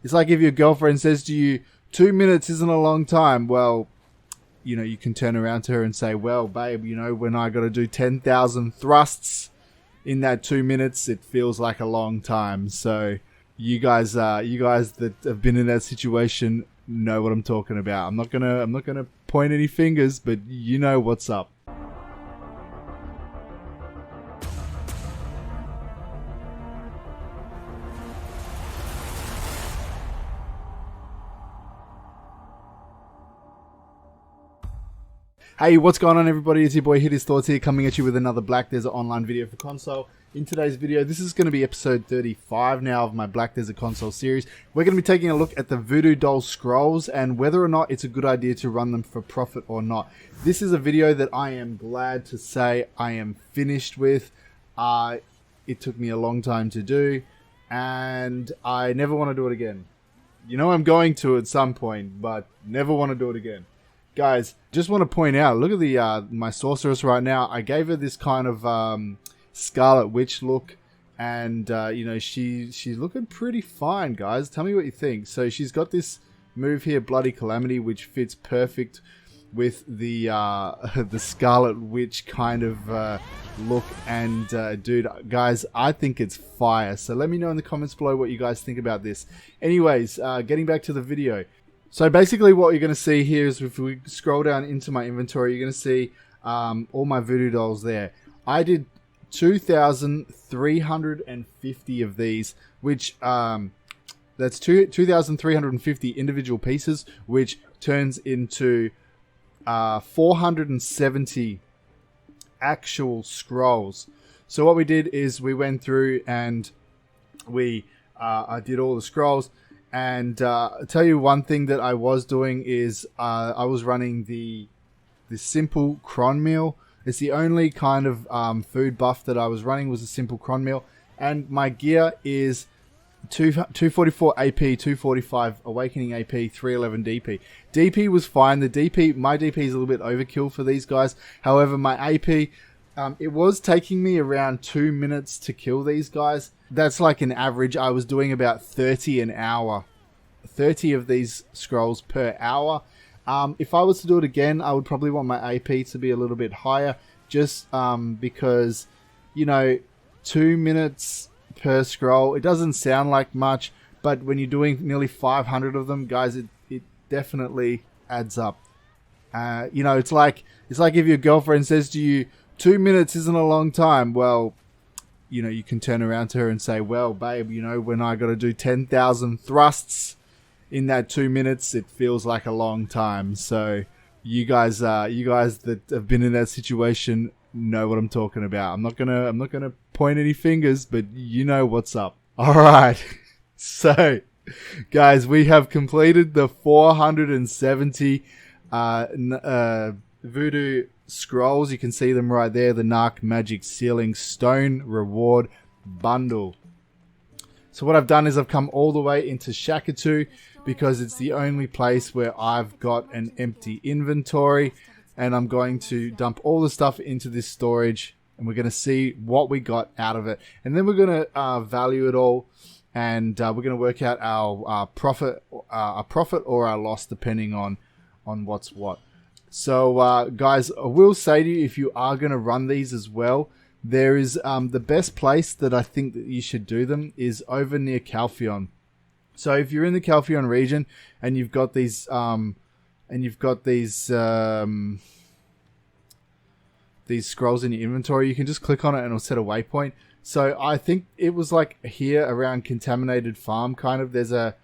It's like if your girlfriend says to you, 2 minutes isn't a long time. Well, you know, you can turn around to her and say, well, babe, you know, when I got to do 10,000 thrusts in that 2 minutes, it feels like a long time. So you guys that have been in that situation know what I'm talking about. I'm not gonna point any fingers, but you know what's up. Hey, what's going on, everybody? It's your boy Hit His Thoughts here, coming at you with another Black Desert Online video for console. In today's video, this is going to be episode 35 now of my Black Desert console series. We're going to be taking a look at the VOODOO DOLLS scrolls and whether or not it's a good idea to run them for profit or not. This is a video that I am glad to say I am finished with. It took me a long time to do, and I never want to do it again. You know I'm going to at some point, but never want to do it again. Guys, just want to point out, look at the my sorceress right now. I gave her this kind of Scarlet Witch look, and you know, she's looking pretty fine, guys. Tell me what you think. So she's got this move here, Bloody Calamity, which fits perfect with the the Scarlet Witch kind of look. And dude, guys, I think it's fire. So let me know in the comments below what you guys think about this. Anyways, getting back to the video. So basically what you're going to see here is, if we scroll down into my inventory, you're going to see all my VOODOO dolls there. I did 2,350 of these, which that's 2,350 individual pieces, which turns into 470 actual scrolls. So what we did is we went through and we I did all the scrolls. And I'll tell you one thing that I was doing is I was running the simple cron meal. It's the only kind of food buff that I was running, was a simple cron meal. And my gear is 244 AP, 245 awakening AP, 311 DP. DP was fine. My DP is a little bit overkill for these guys. However, my AP, it was taking me around 2 minutes to kill these guys. That's like an average. I was doing about 30 an hour. 30 of these scrolls per hour. If I was to do it again, I would probably want my AP to be a little bit higher, just because, you know, 2 minutes per scroll, it doesn't sound like much, but when you're doing nearly 500 of them, guys, it definitely adds up. You know, it's like if your girlfriend says to you, 2 minutes isn't a long time. Well, you know, you can turn around to her and say, well, babe, you know, when I got to do 10,000 thrusts in that 2 minutes, it feels like a long time. So you guys that have been in that situation know what I'm talking about. I'm not gonna point any fingers, but you know what's up. All right. So, guys, we have completed the 470 VOODOO scrolls. You can see them right there, the Narc Magic Sealing Stone Reward Bundle. So what I've done is I've come all the way into Shakatu, because it's the only place where I've got an empty inventory, and I'm going to dump all the stuff into this storage, and we're going to see what we got out of it, and then we're going to value it all, and we're going to work out our profit or our loss, depending on what's what. So, guys, I will say to you, if you are going to run these as well, there is the best place that I think that you should do them is over near Calpheon. So, if you're in the Calpheon region and you've got these these scrolls in your inventory, you can just click on it and it'll set a waypoint. So, I think it was like here around Contaminated Farm, kind of. There's a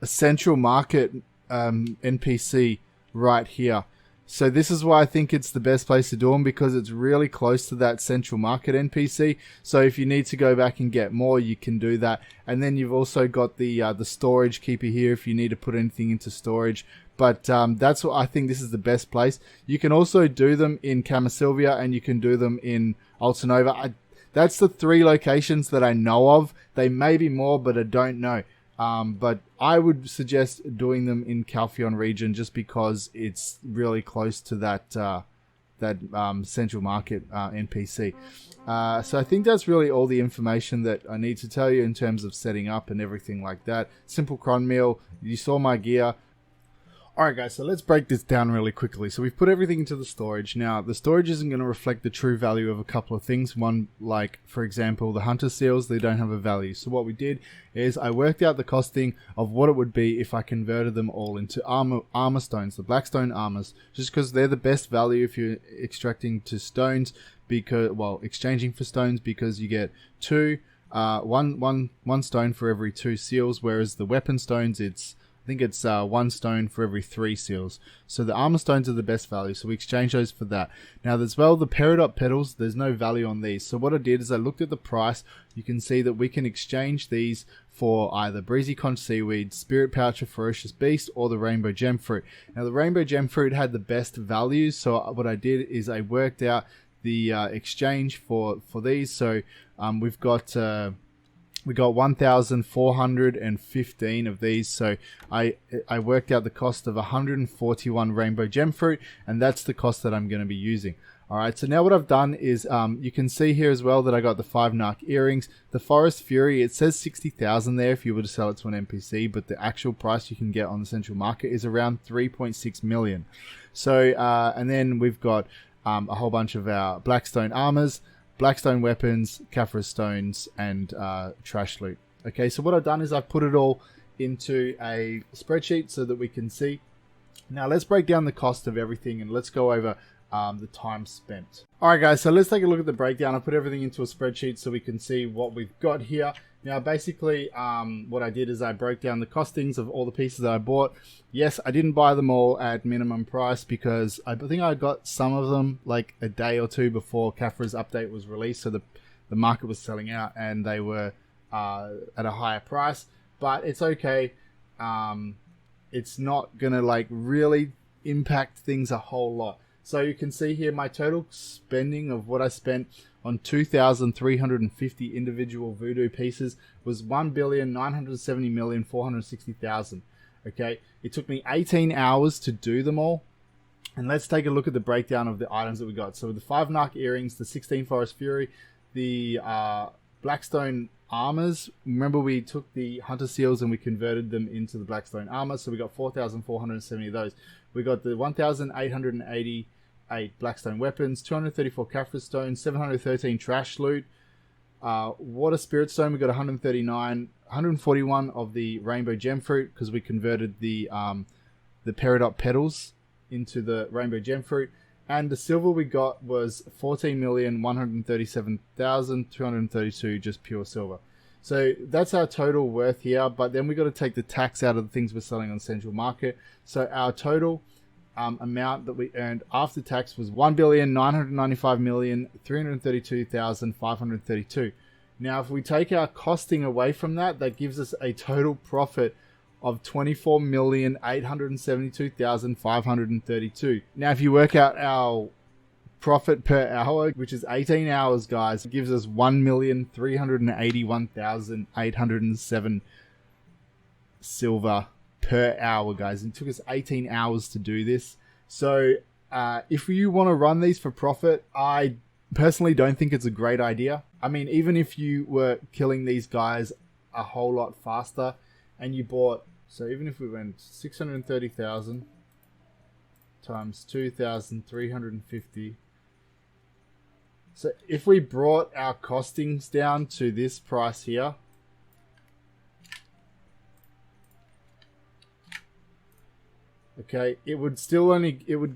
central market NPC right here. So this is why I think it's the best place to do them, because it's really close to that central market NPC. So if you need to go back and get more, you can do that. And then you've also got the storage keeper here if you need to put anything into storage. But that's what I think, this is the best place. You can also do them in Camasilvia, and you can do them in Altanova. That's the 3 locations that I know of. They may be more, but I don't know. But I would suggest doing them in Calpheon region, just because it's really close to that central market NPC. So I think that's really all the information that I need to tell you in terms of setting up and everything like that. Simple cron meal. You saw my gear. Alright guys, so let's break this down really quickly. So we've put everything into the storage. Now, the storage isn't going to reflect the true value of a couple of things. One, like, for example, the hunter seals, they don't have a value. So what we did is I worked out the costing of what it would be if I converted them all into armor stones, the blackstone armors, just because they're the best value if you're extracting to stones, because, well, exchanging for stones, because you get one stone for every 2 seals, whereas the weapon stones, I think it's 1 stone for every 3 seals. So the armor stones are the best value, so we exchange those for that. Now as well, the peridot petals, there's no value on these. So what I did is I looked at the price. You can see that we can exchange these for either breezy conch seaweed, spirit pouch of ferocious beast, or the rainbow gem fruit. Now the rainbow gem fruit had the best values, so what I did is I worked out the exchange for these. So we got 1,415 of these, so I worked out the cost of 141 rainbow gem fruit, and that's the cost that I'm going to be using. Alright, so now what I've done is, you can see here as well that I got the 5 narc earrings. The Forest Fury, it says 60,000 there if you were to sell it to an NPC, but the actual price you can get on the central market is around 3.6 million. So, and then we've got a whole bunch of our blackstone armors, blackstone weapons, Caphras stones, and trash loot. Okay, so what I've done is I've put it all into a spreadsheet so that we can see. Now let's break down the cost of everything and let's go over the time spent. Alright guys, so let's take a look at the breakdown. I put everything into a spreadsheet so we can see what we've got here. Now basically what I did is I broke down the costings of all the pieces that I bought. Yes, I didn't buy them all at minimum price because I think I got some of them like a day or 2 before Caphras update was released, so the market was selling out and they were at a higher price. But it's okay. It's not gonna like really impact things a whole lot. So you can see here my total spending of what I spent on 2,350 individual voodoo pieces was 1,970,460,000. Okay, it took me 18 hours to do them all. And let's take a look at the breakdown of the items that we got. So the 5 narc earrings, the 16 Forest Fury, the blackstone armors. Remember we took the hunter seals and we converted them into the blackstone armor. So we got 4,470 of those. We got the 1,888 blackstone weapons, 234 Caphras stones, 713 trash loot. Water spirit stone, we got 141 of the rainbow gem fruit because we converted the peridot petals into the rainbow gem fruit. And the silver we got was 14,137,232 just pure silver. So that's our total worth here, but then we got to take the tax out of the things we're selling on central market. So our total amount that we earned after tax was 1,995,332,532. Now, if we take our costing away from that, that gives us a total profit of 24,872,532. Now, if you work out our profit per hour, which is 18 hours, guys, it gives us 1,381,807 silver per hour, guys. It took us 18 hours to do this. So if you want to run these for profit, I personally don't think it's a great idea. I mean, even if you were killing these guys a whole lot faster and you bought, so even if we went 630,000 times 2,350, so if we brought our costings down to this price here, okay, it would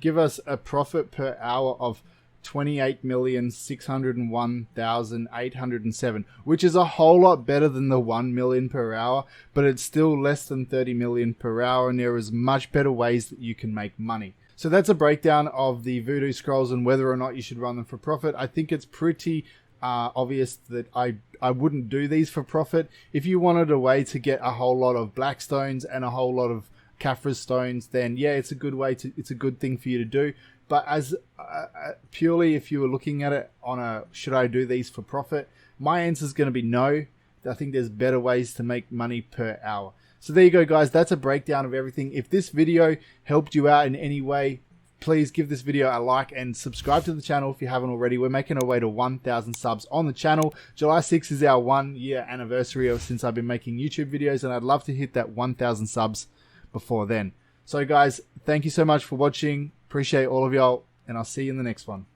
give us a profit per hour of 28,601,807, which is a whole lot better than the 1 million per hour, but it's still less than 30 million per hour, and there is much better ways that you can make money. So that's a breakdown of the voodoo scrolls and whether or not you should run them for profit. I think it's pretty obvious that I wouldn't do these for profit. If you wanted a way to get a whole lot of black stones and a whole lot of Caphras stones, then yeah, it's a good thing for you to do. But as purely if you were looking at it on a should I do these for profit, my answer is going to be no. I think there's better ways to make money per hour. So there you go, guys. That's a breakdown of everything. If this video helped you out in any way, please give this video a like and subscribe to the channel if you haven't already. We're making our way to 1,000 subs on the channel. July 6th is our 1-year anniversary of since I've been making YouTube videos, and I'd love to hit that 1,000 subs before then. So guys, thank you so much for watching. Appreciate all of y'all, and I'll see you in the next one.